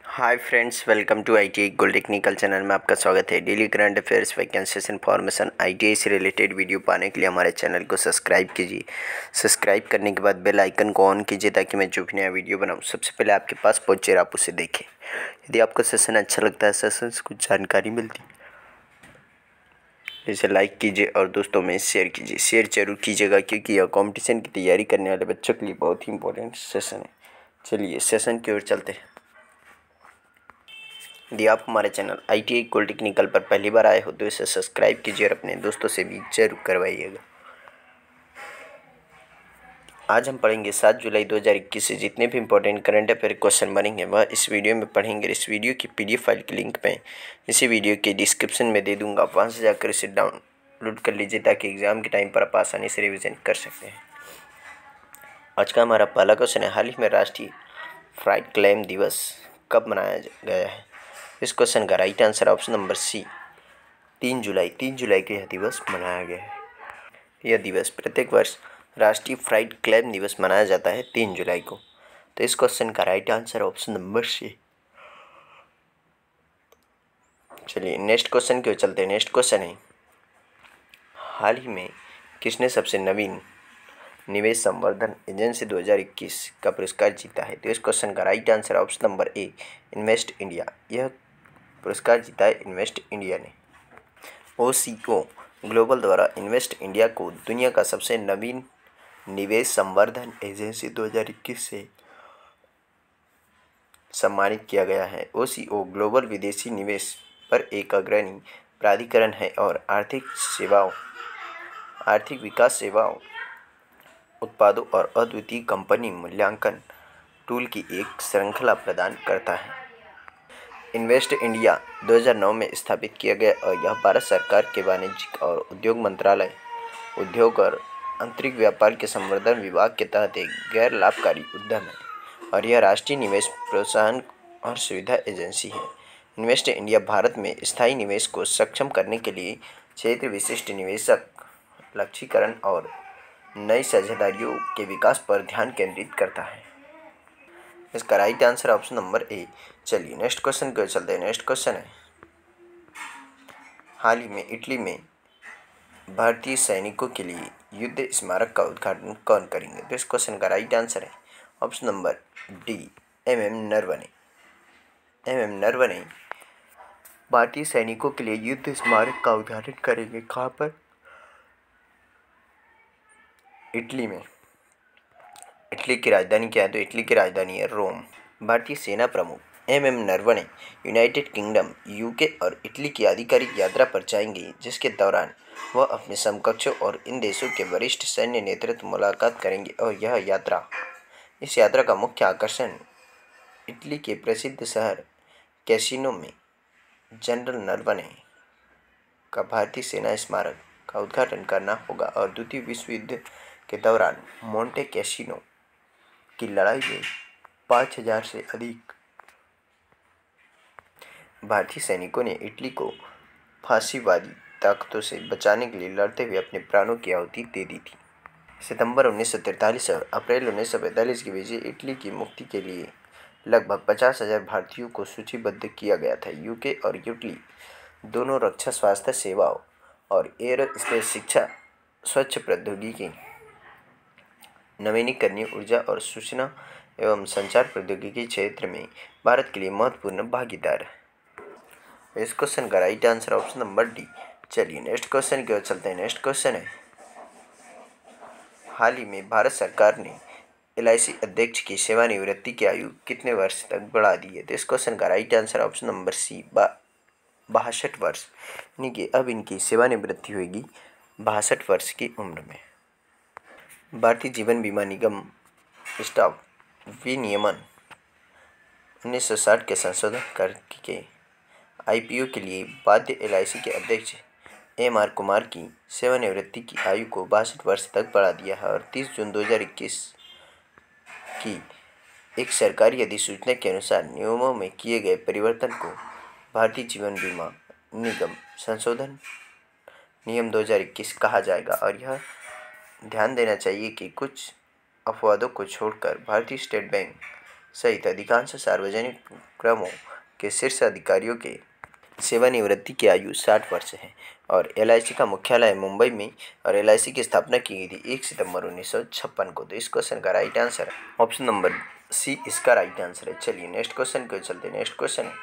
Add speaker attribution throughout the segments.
Speaker 1: Hi friends, welcome to ITI gold technical channel में आपका स्वागत है। Daily current affairs, vacancies information, ITI से रिलेटेड वीडियो पाने के लिए हमारे चैनल को सब्सक्राइब कीजिए। सब्सक्राइब करने के बाद बेल आइकन को ऑन कीजिए ताकि मैं जो भी नया वीडियो बनाऊँ सबसे पहले आपके पास पहुँचे और आप उसे देखें। यदि आपको सेशन अच्छा लगता है, सेशन से कुछ जानकारी मिलती है, इसे लाइक कीजिए और दोस्तों में शेयर कीजिए। शेयर जरूर कीजिएगा क्योंकि यह कॉम्पिटिशन की तैयारी करने वाले बच्चों के लिए बहुत ही इंपॉर्टेंट सेशन है। चलिए सेशन की ओर चलते हैं। यदि आप हमारे चैनल आईटीआई गोल्ड टेक्निकल पर पहली बार आए हो तो इसे सब्सक्राइब कीजिए और अपने दोस्तों से भी जरूर करवाइएगा। आज हम पढ़ेंगे 7 जुलाई 2021 से जितने भी इंपॉर्टेंट करंट अफेयर क्वेश्चन बनेंगे वह इस वीडियो में पढ़ेंगे। इस वीडियो की पीडीएफ फाइल की लिंक मैं इसी वीडियो के डिस्क्रिप्शन में दे दूंगा, आप वहाँ से जाकर इसे डाउनलोड कर लीजिए ताकि एग्जाम के टाइम पर आप आसानी से रिविजन कर सकते हैं। आज का हमारा पहला क्वेश्चन है, हाल ही में राष्ट्रीय फ्राइड क्लेम दिवस कब मनाया गया है? इस क्वेश्चन का right answer option number C 3 जुलाई को यह दिवस मनाया गया है। यह दिवस प्रत्येक वर्ष राष्ट्रीय फ्राइड क्लेम दिवस मनाया जाता है 3 जुलाई को। तो इस क्वेश्चन का right answer option number C. चलिए नेक्स्ट क्वेश्चन की ओर चलते हैं। नेक्स्ट क्वेश्चन है, हाल ही में किसने सबसे नवीन निवेश संवर्धन एजेंसी 2021 का पुरस्कार जीता है? तो इस क्वेश्चन का right answer option number A invest India. यह पुरस्कार जीता है इन्वेस्ट इंडिया ने। ओसीओ ग्लोबल द्वारा इन्वेस्ट इंडिया को दुनिया का सबसे नवीन निवेश संवर्धन एजेंसी 2021 से सम्मानित किया गया है। ओसीओ ग्लोबल विदेशी निवेश पर एक अग्रणी प्राधिकरण है और आर्थिक विकास सेवाओं, उत्पादों और अद्वितीय कंपनी मूल्यांकन टूल की एक श्रृंखला प्रदान करता है। इन्वेस्ट इंडिया 2009 में स्थापित किया गया और यह भारत सरकार के वाणिज्यिक और उद्योग मंत्रालय, उद्योग और आंतरिक व्यापार के संवर्धन विभाग के तहत एक गैर लाभकारी उद्यम है और यह राष्ट्रीय निवेश प्रोत्साहन और सुविधा एजेंसी है। इन्वेस्ट इंडिया भारत में स्थायी निवेश को सक्षम करने के लिए क्षेत्र विशिष्ट निवेशक लक्ष्यीकरण और नई साझेदारियों के विकास पर ध्यान केंद्रित करता है। इसका right answer option number A. चलिए नेक्स्ट क्वेश्चन की ओर चलते हैं। नेक्स्ट क्वेश्चन है, हाल ही में इटली में भारतीय सैनिकों के लिए युद्ध स्मारक का उद्घाटन कौन करेंगे? तो इस क्वेश्चन का राइट आंसर है option number D M Naravane. M Naravane भारतीय सैनिकों के लिए युद्ध स्मारक का उद्घाटन करेंगे। कहाँ पर? इटली में। इटली की राजधानी क्या है? तो इटली की राजधानी है रोम। भारतीय सेना प्रमुख M Naravane United Kingdom, UK और इटली की आधिकारिक यात्रा पर जाएंगे, जिसके दौरान वह अपने समकक्षों और इन देशों के वरिष्ठ सैन्य नेतृत्व मुलाकात करेंगे। और इस यात्रा का मुख्य आकर्षण इटली के प्रसिद्ध शहर कैसिनो में जनरल नरवणे का भारतीय सेना स्मारक का उद्घाटन करना होगा और द्वितीय विश्व युद्ध के दौरान मोंटे कैसिनो की लड़ाई में 5000 से अधिक भारतीय सैनिकों ने इटली को फांसीवादी ताकतों से बचाने के लिए लड़ते हुए अपने प्राणों की आहुति दे दी थी। सितंबर 1943 और अप्रैल 1945 के बीच इटली की मुक्ति के लिए लगभग 50,000 भारतीयों को सूचीबद्ध किया गया था। यूके और इटली दोनों रक्षा, स्वास्थ्य सेवाओं और एयरोस्पेस शिक्षा, स्वच्छ प्रौद्योगिकी, नवीनीकरणीय ऊर्जा और सूचना एवं संचार प्रौद्योगिकी क्षेत्र में भारत के लिए महत्वपूर्ण भागीदार है। इस क्वेश्चन का right answer option number D. चलिए नेक्स्ट क्वेश्चन की ओर चलते हैं। नेक्स्ट क्वेश्चन है, हाल ही में भारत सरकार ने एलआईसी अध्यक्ष की सेवानिवृत्ति की आयु कितने वर्ष तक बढ़ा दी है? तो इस क्वेश्चन का right answer option number C 62 वर्ष, यानी कि अब इनकी सेवानिवृत्ति होगी 62 वर्ष की उम्र में। भारतीय जीवन बीमा निगम स्टॉक विनियमन 1960 के संशोधन करके आईपीओ के लिए बाध्य एलआईसी के अध्यक्ष एम.आर. कुमार की सेवानिवृत्ति की आयु को 62 वर्ष तक बढ़ा दिया है और 30 जून 2021 की एक सरकारी अधिसूचना के अनुसार नियमों में किए गए परिवर्तन को भारतीय जीवन बीमा निगम संशोधन नियम 2021 कहा जाएगा। और यह ध्यान देना चाहिए कि कुछ अपवादों को छोड़कर भारतीय स्टेट बैंक सहित अधिकांश सार्वजनिक उपक्रमों के शीर्ष अधिकारियों के सेवानिवृत्ति की आयु 60 वर्ष है। और एलआईसी का मुख्यालय मुंबई में और एलआईसी की स्थापना की गई थी 1 सितंबर 1956 को। तो इस क्वेश्चन का right answer option number C इसका राइट आंसर है। चलिए नेक्स्ट क्वेश्चन को चलते। नेक्स्ट क्वेश्चन है,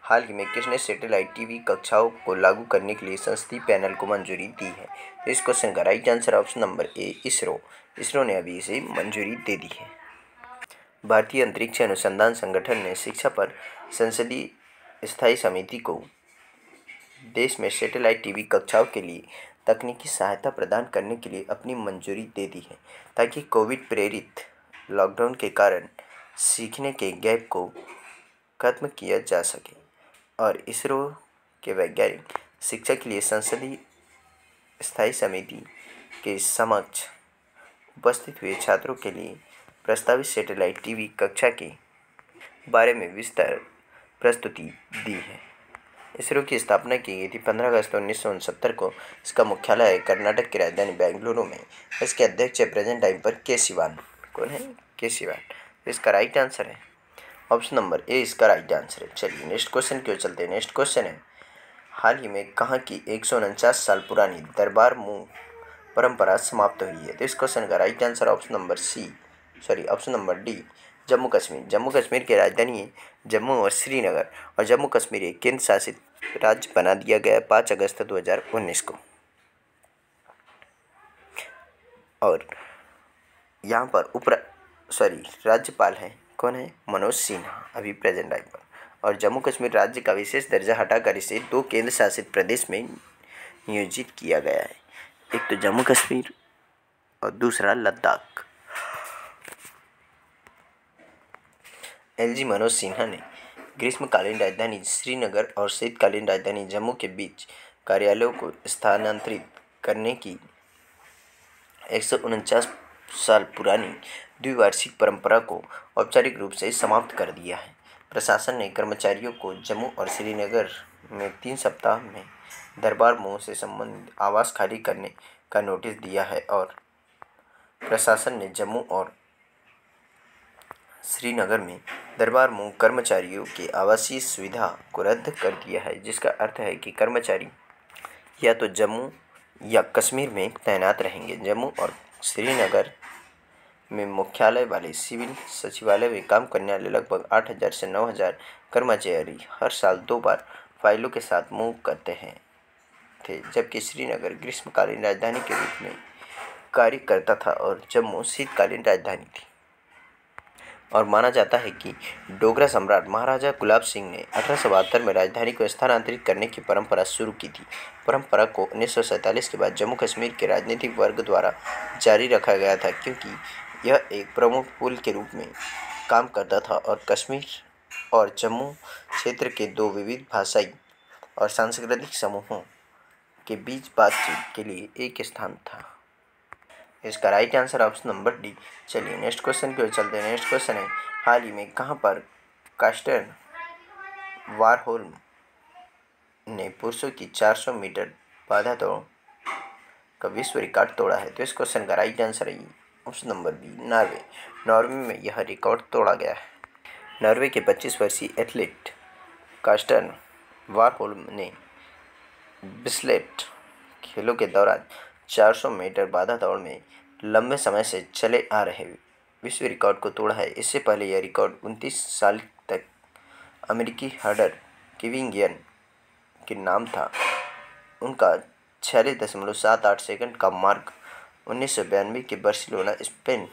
Speaker 1: हाल ही में किसने सैटेलाइट टीवी कक्षाओं को लागू करने के लिए संसदीय पैनल को मंजूरी दी है? तो इस क्वेश्चन का right answer option number A ISRO. ISRO ने अभी इसे मंजूरी दे दी है। भारतीय अंतरिक्ष अनुसंधान संगठन ने शिक्षा पर संसदीय स्थायी समिति को देश में सैटेलाइट टीवी कक्षाओं के लिए तकनीकी सहायता प्रदान करने के लिए अपनी मंजूरी दे दी है, ताकि कोविड प्रेरित लॉकडाउन के कारण सीखने के गैप को खत्म किया जा सके। और इसरो के वैज्ञानिक शिक्षा के लिए संसदीय स्थायी समिति के समक्ष उपस्थित हुए छात्रों के लिए प्रस्तावित सैटेलाइट टीवी कक्षा के बारे में विस्तार प्रस्तुति दी है। इसरो की स्थापना की गई थी 15 अगस्त 1969 को। इसका मुख्यालय है कर्नाटक की राजधानी बेंगलुरु में। इसके अध्यक्ष है प्रेजेंट टाइम पर के सिवान। कौन है? के सिवान। इसका राइट आंसर है ऑप्शन नंबर ए इसका राइट आंसर है। चलिए नेक्स्ट क्वेश्चन की ओर चलते हैं। नेक्स्ट क्वेश्चन है, हाल ही में कहाँ की 149 साल पुरानी दरबार मूव परंपरा समाप्त हुई है? तो इस क्वेश्चन का right answer option number D Jammu Kashmir. Jammu Kashmir की राजधानी है जम्मू और श्रीनगर, और जम्मू कश्मीर एक केंद्र शासित राज्य बना दिया गया 5 अगस्त 2019 को। और यहाँ पर राज्यपाल हैं, कौन है? मनोज सिन्हा अभी प्रेजेंट टाइम पर। और जम्मू कश्मीर राज्य का विशेष दर्जा हटाकर इसे 2 केंद्र शासित प्रदेश में नियोजित किया गया है। एक तो जम्मू कश्मीर और दूसरा लद्दाख। एलजी मनोज सिन्हा ने ग्रीष्मकालीन राजधानी श्रीनगर और शीतकालीन राजधानी जम्मू के बीच कार्यालयों को स्थानांतरित करने की 149 साल पुरानी द्विवार्षिक परंपरा को औपचारिक रूप से समाप्त कर दिया है। प्रशासन ने कर्मचारियों को जम्मू और श्रीनगर में 3 सप्ताह में दरबार मूव से संबंधित आवास खाली करने का नोटिस दिया है। और प्रशासन ने जम्मू और श्रीनगर में दरबार मूव कर्मचारियों की आवासीय सुविधा को रद्द कर दिया है, जिसका अर्थ है कि कर्मचारी या तो जम्मू या कश्मीर में तैनात रहेंगे। जम्मू और श्रीनगर में मुख्यालय वाले सिविल सचिवालय में काम करने वाले लगभग 8,000 से 9,000 कर्मचारी हर साल 2 बार फाइलों के साथ मूव करते थे, जबकि श्रीनगर ग्रीष्मकालीन राजधानी के रूप में कार्य करता था और जम्मू शीतकालीन राजधानी थी। और माना जाता है कि डोगरा सम्राट महाराजा गुलाब सिंह ने 1872 में राजधानी को स्थानांतरित करने की परंपरा शुरू की थी। परंपरा को 1947 के बाद जम्मू कश्मीर के राजनीतिक वर्ग द्वारा जारी रखा गया था, क्योंकि यह एक प्रमुख पुल के रूप में काम करता था और कश्मीर और जम्मू क्षेत्र के 2 विविध भाषाई और सांस्कृतिक समूहों के बीच बातचीत के लिए एक स्थान था। इसका right answer option number D. चलिए नेक्स्ट क्वेश्चन की ओर चलते हैं। नेक्स्ट क्वेश्चन है, हाल ही में कहाँ पर कास्टर वारहोल्म ने पुरुषों की 400 मीटर बाधा दौड़ का विश्व रिकॉर्ड तोड़ा है? तो इस क्वेश्चन का राइट आंसर है option number B Norway. Norway में यह रिकॉर्ड तोड़ा गया है। नॉर्वे के 25 वर्षीय एथलीट कास्टर वारहोल्म ने बिस्लेट खेलों के दौरान 400 मीटर बाधा दौड़ में लंबे समय से चले आ रहे विश्व रिकॉर्ड को तोड़ा है। इससे पहले यह रिकॉर्ड 29 साल तक अमेरिकी हर्डर केविन गियन के नाम था। उनका 46.78 सेकंड का मार्क 1992 के बार्सिलोना स्पेन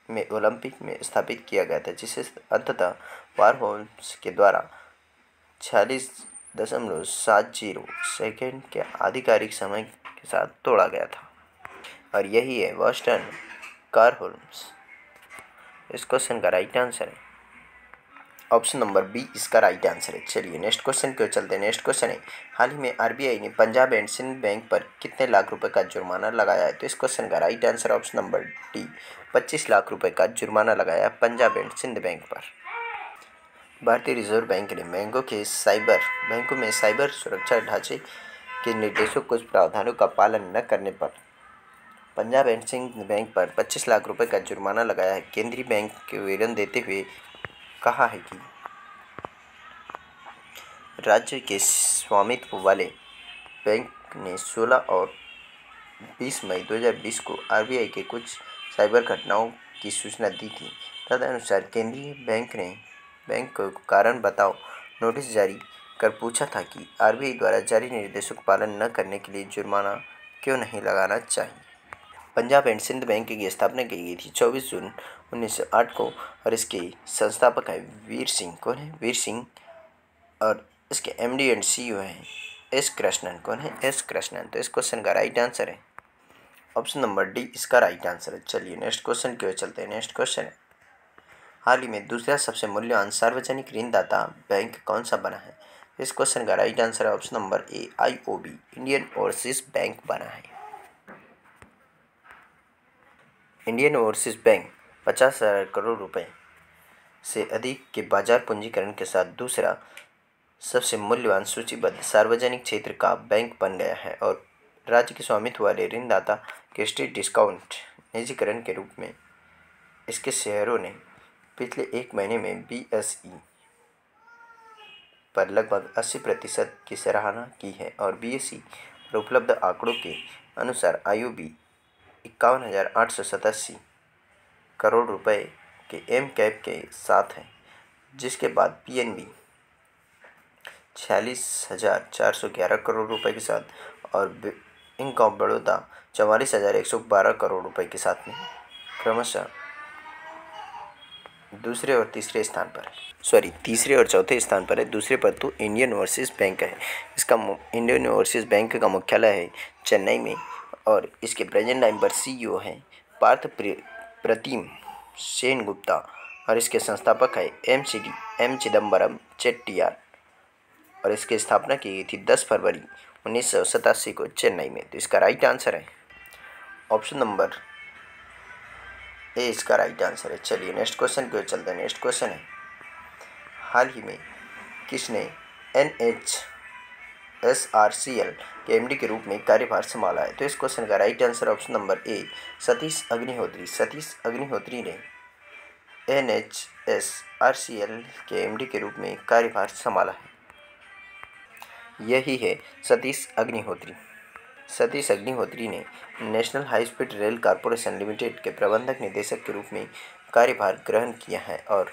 Speaker 1: में ओलंपिक में स्थापित किया गया था, जिसे अंततः वारहोल्म्स के द्वारा 46.70 सेकंड के आधिकारिक समय के साथ तोड़ा गया था। और यही है बॉस्टन वारहोल्म्स। इस क्वेश्चन का राइट आंसर है ऑप्शन नंबर बी इसका राइट आंसर है। चलिए नेक्स्ट क्वेश्चन की ओर चलते हैं। नेक्स्ट क्वेश्चन है, हाल ही में आरबीआई ने पंजाब एंड सिंध बैंक पर कितने लाख रुपए का जुर्माना लगाया है? तो इस क्वेश्चन का right answer option number D 25 lakh रुपए का जुर्माना लगाया पंजाब एंड सिंध बैंक पर। भारतीय रिजर्व बैंक ने बैंकों में साइबर सुरक्षा ढांचे के निर्देशों कुछ प्रावधानों का पालन न करने पर पंजाब एंड सिंध बैंक पर 25 लाख रुपए का जुर्माना लगाया है। केंद्रीय बैंक के विवरण देते हुए कहा है कि राज्य के स्वामित्व वाले बैंक ने 16 और 20 मई 2020 को आरबीआई के कुछ साइबर घटनाओं की सूचना दी थी। तदनुसार केंद्रीय बैंक ने बैंक को कारण बताओ नोटिस जारी कर पूछा था कि आरबीआई द्वारा जारी निर्देशों का पालन न करने के लिए जुर्माना क्यों नहीं लगाना चाहिए। पंजाब एंड सिंध बैंक की स्थापना की गई थी 24 जून 1908 को और इसके संस्थापक है वीर सिंह। कौन है? वीर सिंह। और इसके एमडी एंड सीईओ हैं एस कृष्णन। कौन है? एस कृष्णन। तो इस क्वेश्चन का राइट आंसर है ऑप्शन नंबर डी, इसका राइट आंसर है। चलिए नेक्स्ट क्वेश्चन की ओर चलते हैं। नेक्स्ट क्वेश्चन है, हाल ही में दूसरा सबसे मूल्यवान सार्वजनिक ऋणदाता बैंक कौन सा बना है? इस क्वेश्चन का राइट आंसर है option number A, IOB, Indian overseas bank बना है। इंडियन ओवरसीज बैंक 50,000 करोड़ रुपए से अधिक के बाजार पूंजीकरण के साथ दूसरा सबसे मूल्यवान सूचीबद्ध सार्वजनिक क्षेत्र का बैंक बन गया है और राज्य के स्वामित्व वाले ऋणदाता के स्ट्रीट डिस्काउंट निजीकरण के रूप में इसके शेयरों ने पिछले एक महीने में बीएसई पर लगभग 80% की सराहना की है और बीएसई पर उपलब्ध आंकड़ों के अनुसार आईओबी 51,887 करोड़ रुपए के एम कैप के साथ है, जिसके बाद पीएनबी 46,411 करोड़ रुपए के साथ और बैंक ऑफ बड़ौदा 44,112 करोड़ रुपए के साथ में क्रमशः तीसरे और चौथे स्थान पर है। दूसरे पर तो इंडियन ओवरसीज बैंक है। इसका इंडियन ओवरसीज बैंक का मुख्यालय है चेन्नई में और इसके प्रेजेंट टाइम पर सीईओ हैं पार्थ प्रतिम सेनगुप्ता और इसके संस्थापक है एम चिदम्बरम चेट्टियार और इसकी स्थापना की गई थी 10 फरवरी 1987 को चेन्नई में। तो इसका राइट आंसर है ऑप्शन नंबर ए, इसका राइट आंसर है। चलिए नेक्स्ट क्वेश्चन की ओर चलते हैं। नेक्स्ट क्वेश्चन है, हाल ही में किसने NHSRCL के एमडी के रूप में कार्यभार संभाला है? तो इस क्वेश्चन का right answer option number A, Satish Agnihotri. Satish Agnihotri ने NHSRCL के एमडी के रूप में कार्यभार संभाला है। यही है सतीश अग्निहोत्री। सतीश अग्निहोत्री ने national high speed rail corporation limited के प्रबंधक निदेशक के रूप में कार्यभार ग्रहण किया है और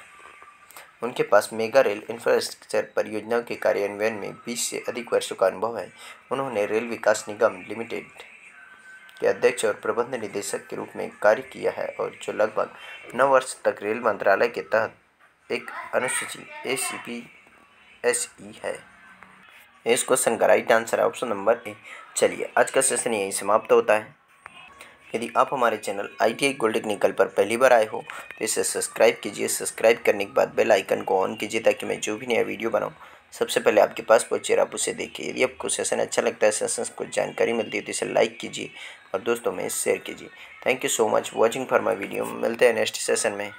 Speaker 1: उनके पास मेगा रेल इंफ्रास्ट्रक्चर परियोजनाओं के कार्यान्वयन में 20 से अधिक वर्षों का अनुभव है। उन्होंने रेल विकास निगम लिमिटेड के अध्यक्ष और प्रबंध निदेशक के रूप में कार्य किया है और जो लगभग 9 वर्ष तक रेल मंत्रालय के तहत एक अनुसूची ACPSE है। इस क्वेश्चन का राइट आंसर है ऑप्शन नंबर ए। चलिए आज का सेशन यहीं समाप्त होता है। यदि आप हमारे चैनल ITI गोल्ड टेक्निकल पर पहली बार आए हो तो इसे सब्सक्राइब कीजिए। सब्सक्राइब करने के बाद बेल आइकन को ऑन कीजिए ताकि मैं जो भी नया वीडियो बनाऊं सबसे पहले आपके पास पहुंचे और आप उसे देखिए। यदि आपको सेशन अच्छा लगता है, सेशन से कुछ जानकारी मिलती है तो इसे लाइक कीजिए और दोस्तों में शेयर कीजिए। Thank you so much watching for my video. मिलते हैं नेक्स्ट सेशन में।